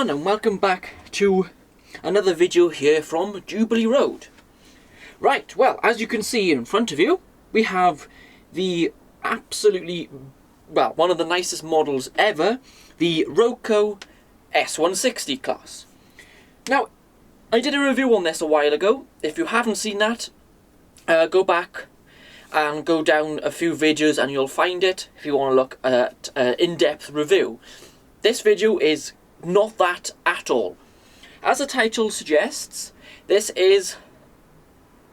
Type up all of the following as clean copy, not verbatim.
everyone, and welcome back to another video here from Jubilee Road. Right, well, as you can see in front of you, we have the absolutely, well, one of the nicest models ever, the Roco S160 class. Now, I did a review on this a while ago. If you haven't seen that, go back and go down a few videos and you'll find it if you want to look at an in-depth review. This video is not that at all. As the title suggests, this is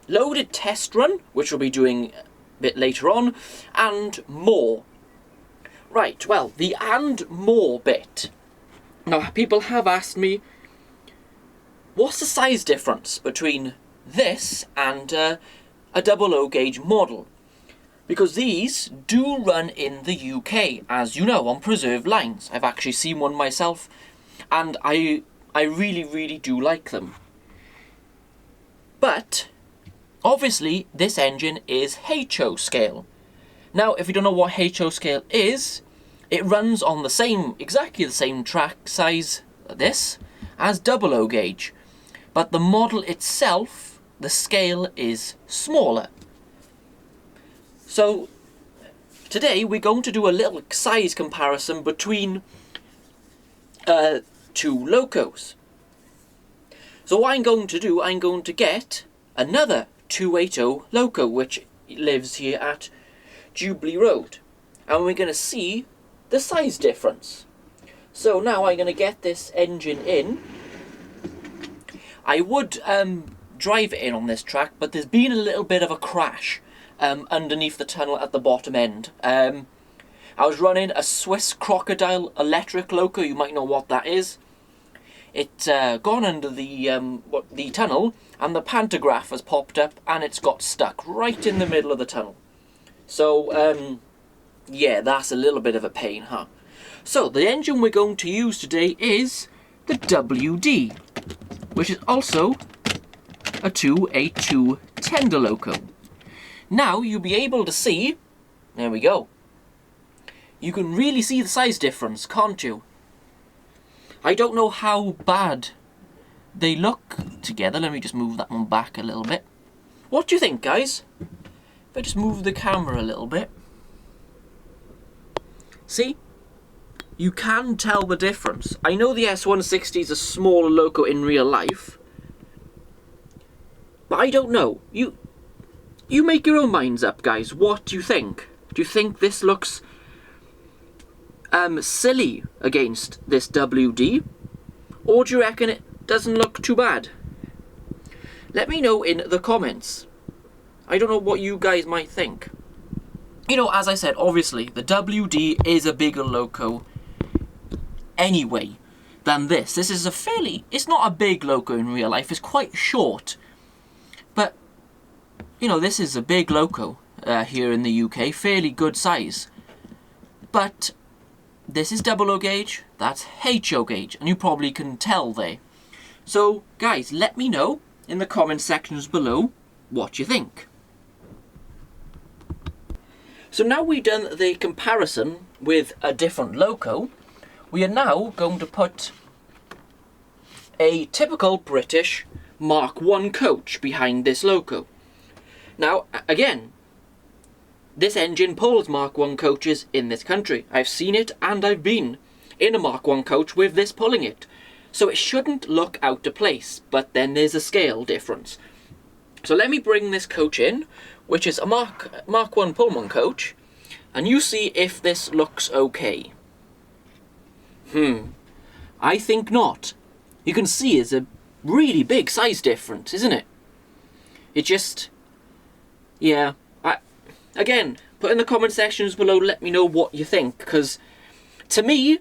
loaded test run, which we'll be doing a bit later on, and more. Right, well, the and more bit. Now, people have asked me, what's the size difference between this and a 00 gauge model? Because these do run in the UK, as you know, on preserved lines. I've actually seen one myself, and I really do like them. But obviously this engine is HO scale. Now, if you don't know what HO scale is, it runs on the same, exactly the same track size, this, as 00 gauge. But the model itself, the scale is smaller. So today we're going to do a little size comparison between two locos. So what I'm going to do, I'm going to get another 280 loco which lives here at Jubilee Road, and we're going to see the size difference. So now I'm going to get this engine in. I would drive it in on this track, but there's been a little bit of a crash underneath the tunnel at the bottom end. I was running a Swiss Crocodile electric loco. You might know what that is. It's gone under the tunnel, and the pantograph has popped up, and it's got stuck right in the middle of the tunnel. So yeah, that's a little bit of a pain, huh? So the engine we're going to use today is the WD, which is also a 282 tender loco. Now you'll be able to see, there we go, you can really see the size difference, can't you? I don't know how bad they look together. Let me just move that one back a little bit. What do you think, guys? If I just move the camera a little bit. See? You can tell the difference. I know the S160 is a smaller loco in real life, but I don't know. You make your own minds up, guys. What do you think? Do you think this looks silly against this WD? Or do you reckon it doesn't look too bad? Let me know in the comments. I don't know what you guys might think. You know, as I said, obviously, the WD is a bigger loco anyway than this. This is it's not a big loco in real life. It's quite short. But, you know, this is a big loco here in the UK, fairly good size. But this is 00 gauge, that's HO gauge, and you probably can tell there. So, guys, let me know in the comment sections below what you think. So now we've done the comparison with a different loco, we are now going to put a typical British Mark I coach behind this loco. Now, again, this engine pulls Mark I coaches in this country. I've seen it, and I've been in a Mark I coach with this pulling it. So it shouldn't look out of place, but then there's a scale difference. So let me bring this coach in, which is a Mark I Pullman coach, and you see if this looks okay. I think not. You can see it's a really big size difference, isn't it? It just, yeah. Again, put in the comment sections below, let me know what you think, because to me,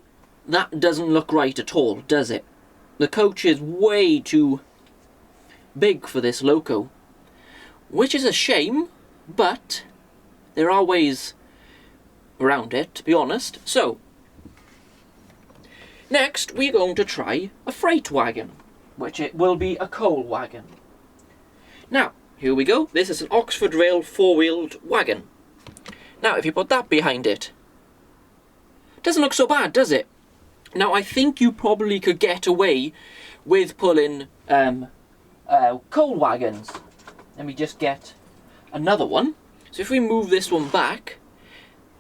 that doesn't look right at all, does it? The coach is way too big for this loco, which is a shame, but there are ways around it, to be honest. So, next we're going to try a freight wagon, which it will be a coal wagon. Now, here we go. This is an Oxford Rail four-wheeled wagon. Now, if you put that behind it, doesn't look so bad, does it? Now, I think you probably could get away with pulling coal wagons. Let me just get another one. So if we move this one back,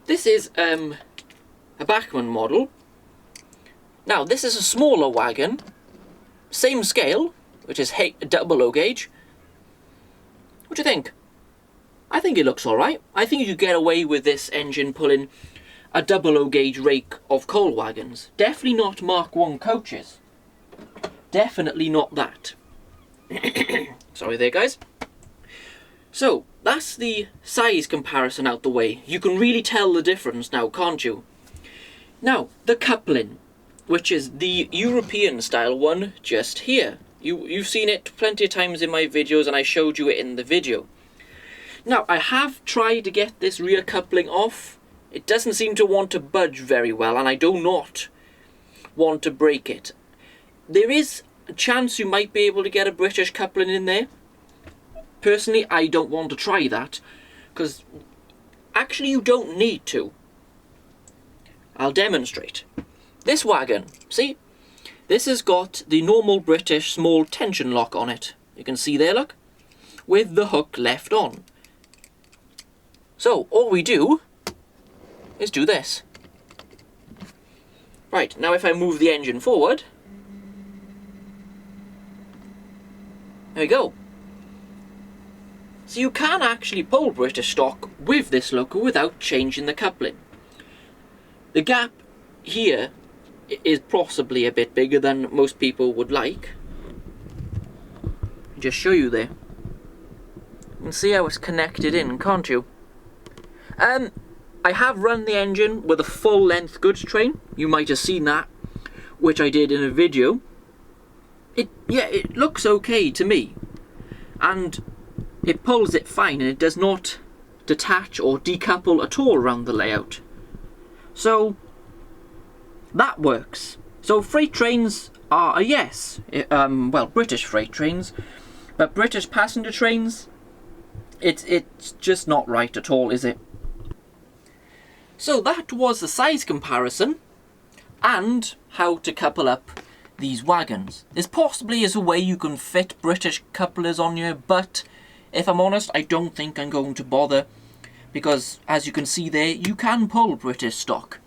this is a Bachmann model. Now, this is a smaller wagon, same scale, which is double O gauge. What do you think? I think it looks alright. I think you could get away with this engine pulling a double O gauge rake of coal wagons. Definitely not Mark I coaches. Definitely not that. Sorry there, guys. So, that's the size comparison out the way. You can really tell the difference now, can't you? Now, the coupling, which is the European style one just here. You've seen it plenty of times in my videos, and I showed you it in the video. Now, I have tried to get this rear coupling off. It doesn't seem to want to budge very well, and I do not want to break it. There is a chance you might be able to get a British coupling in there. Personally, I don't want to try that, because actually you don't need to. I'll demonstrate. This wagon, see? This has got the normal British small tension lock on it. You can see there, look, with the hook left on. So, all we do is do this. Right, now if I move the engine forward, there we go. So you can actually pull British stock with this loco without changing the coupling. The gap here is possibly a bit bigger than most people would like. Just show you there. You can see how it's connected in, can't you? I have run the engine with a full length goods train. You might have seen that, which I did in a video. It looks okay to me, and it pulls it fine, and it does not detach or decouple at all around the layout. So that works. So freight trains are a yes. Well, British freight trains, but British passenger trains, it's just not right at all, is it? So that was the size comparison and how to couple up these wagons. This possibly is a way you can fit British couplers on here, but if I'm honest, I don't think I'm going to bother, because as you can see there, you can pull British stock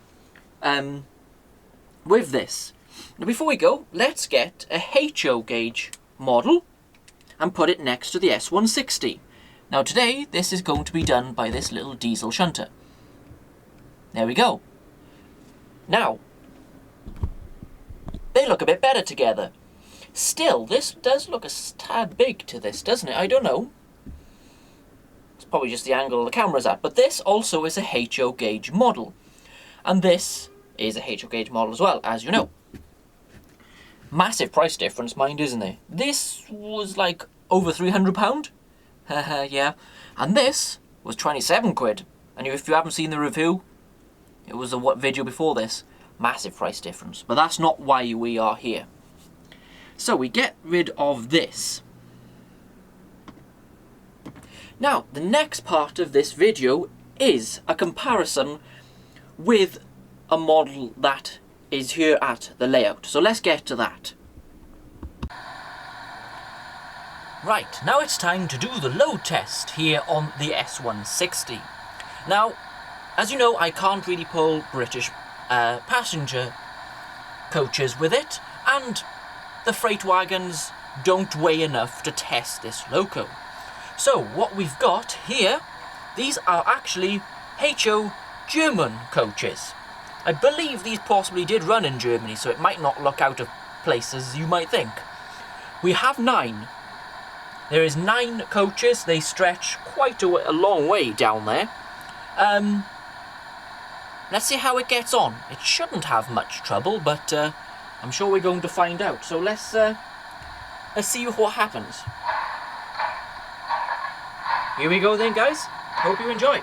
with this. Now before we go, let's get a HO gauge model and put it next to the S160. Now today, this is going to be done by this little diesel shunter. There we go. Now, they look a bit better together. Still, this does look a tad big to this, doesn't it? I don't know. It's probably just the angle the camera's at. But this also is a HO gauge model. And this is a HO gauge model as well, as you know. Massive price difference, mind, isn't there? This was like over £300. Yeah. And this was 27 quid. And if you haven't seen the review, it was a video before this. Massive price difference. But that's not why we are here. So we get rid of this. Now, the next part of this video is a comparison with a model that is here at the layout. So let's get to that. Right, now it's time to do the load test here on the S160. Now, as you know, I can't really pull British passenger coaches with it, and the freight wagons don't weigh enough to test this loco. So what we've got here, these are actually HO German coaches. I believe these possibly did run in Germany, so it might not look out of place as you might think. We have 9. There is 9 coaches. They stretch quite a long way down there. Let's see how it gets on. It shouldn't have much trouble, but I'm sure we're going to find out. So let's see what happens. Here we go then, guys. Hope you enjoy.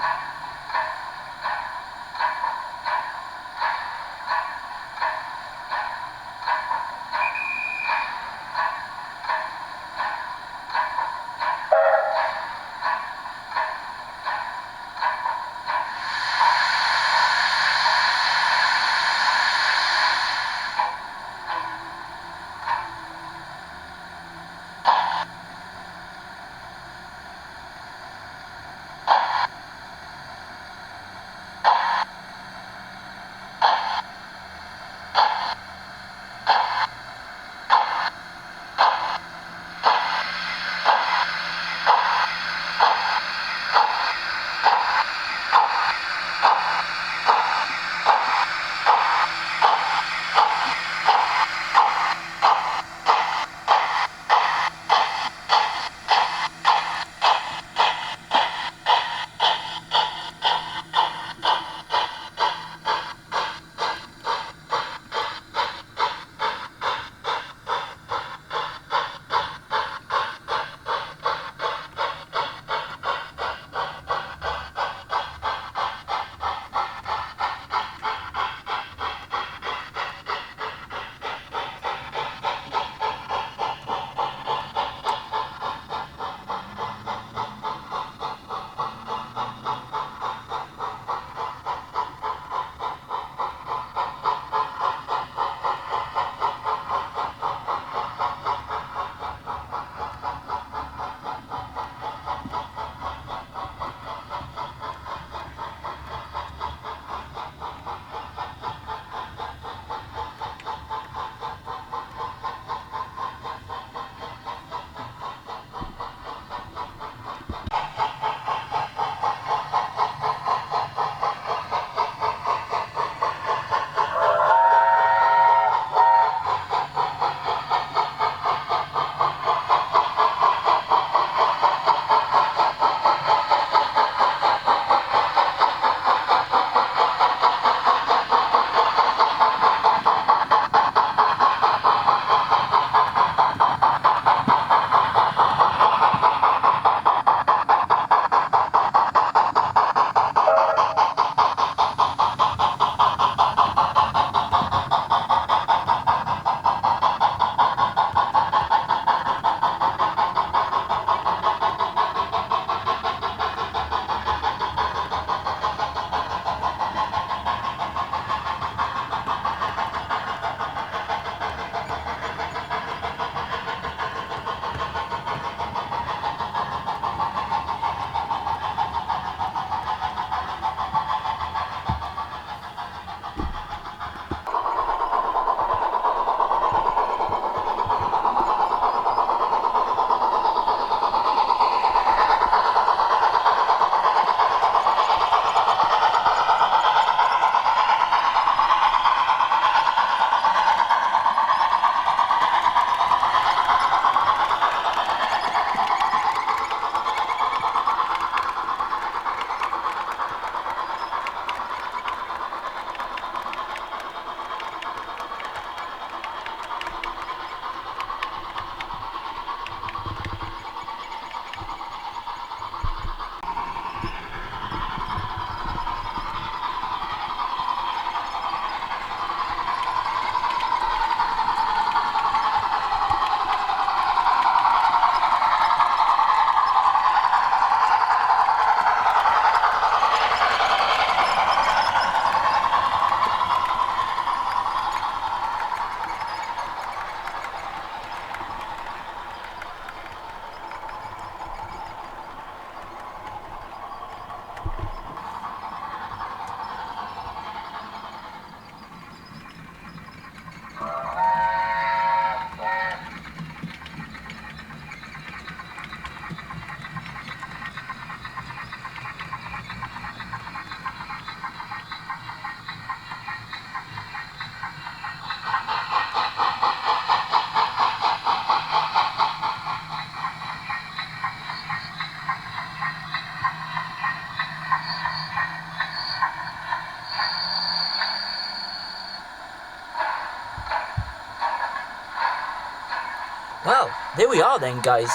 there we are then, guys.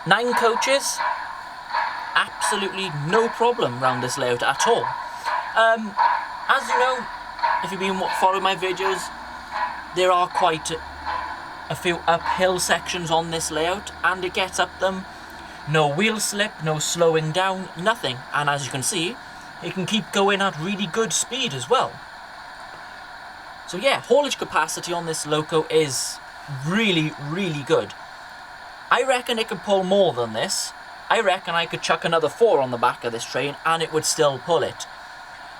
9 coaches, absolutely no problem around this layout at all. As you know, if you've been following my videos, there are quite a few uphill sections on this layout, and it gets up them. No wheel slip, no slowing down, nothing. And as you can see, it can keep going at really good speed as well. So yeah, haulage capacity on this loco is really, really good. I reckon it could pull more than this. I reckon I could chuck another 4 on the back of this train and it would still pull it.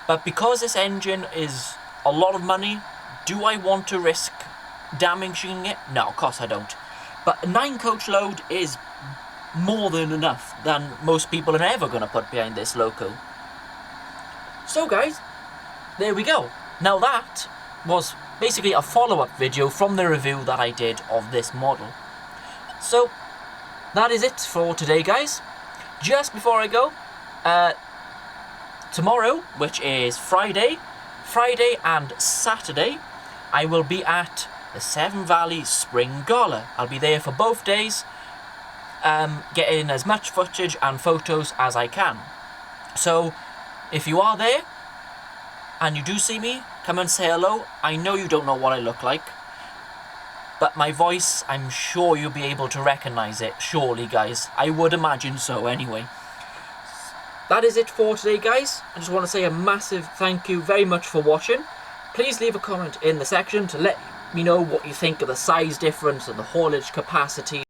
But because this engine is a lot of money, do I want to risk damaging it? No, of course I don't. But a 9 coach load is more than enough than most people are ever going to put behind this loco. So guys, there we go. Now that was basically a follow-up video from the review that I did of this model. So that is it for today, guys. Just before I go, tomorrow, which is Friday and Saturday, I will be at the Severn Valley Spring Gala. I'll be there for both days, getting as much footage and photos as I can. So if you are there and you do see me, come and say hello. I know you don't know what I look like, but my voice, I'm sure you'll be able to recognize it. Surely, guys. I would imagine so anyway. That is it for today, guys. I just want to say a massive thank you very much for watching. Please leave a comment in the section to let me know what you think of the size difference and the haulage capacity.